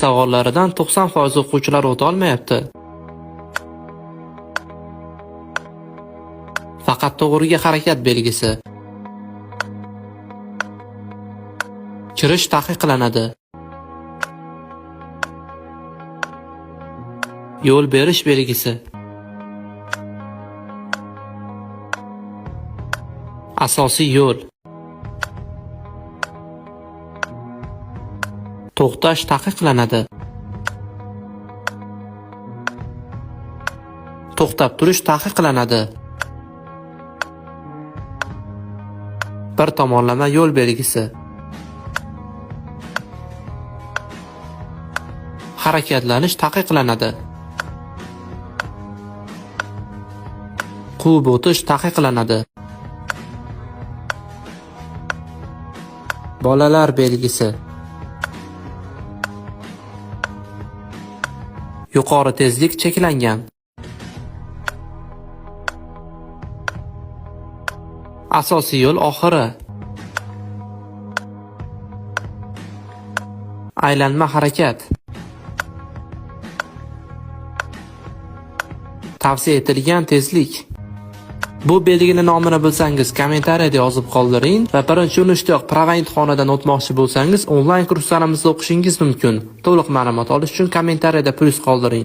Savollaridan 90% o'quvchilar o'ta olmayapti. Faqat to'g'riga harakat belgisi. Kirish taqiqlanadi. Yo'l berish belgisi. Asosiy yo'l. To'xtash taqiqlanadi. To'xtab turish taqiqlanadi. Bir tomonlama yo'l belgisi. Harakatlanish taqiqlanadi. Quvib o'tish taqiqlanadi. Bolalar belgisi. Yuqori tezlik cheklangan. Asosiy yo'l oxiri. Aylanma harakat. Tavsiya etilgan tezlik. Bu belgini nomini bilsangiz kommentariyada yozib qoldiring va birinchi urinishdayoq prava imtihonidan o'tmoqchi bo'lsangiz onlayn kurslarimizda o'qishingiz mumkin. To'liq ma'lumot olish uchun kommentariyada plyus qoldiring.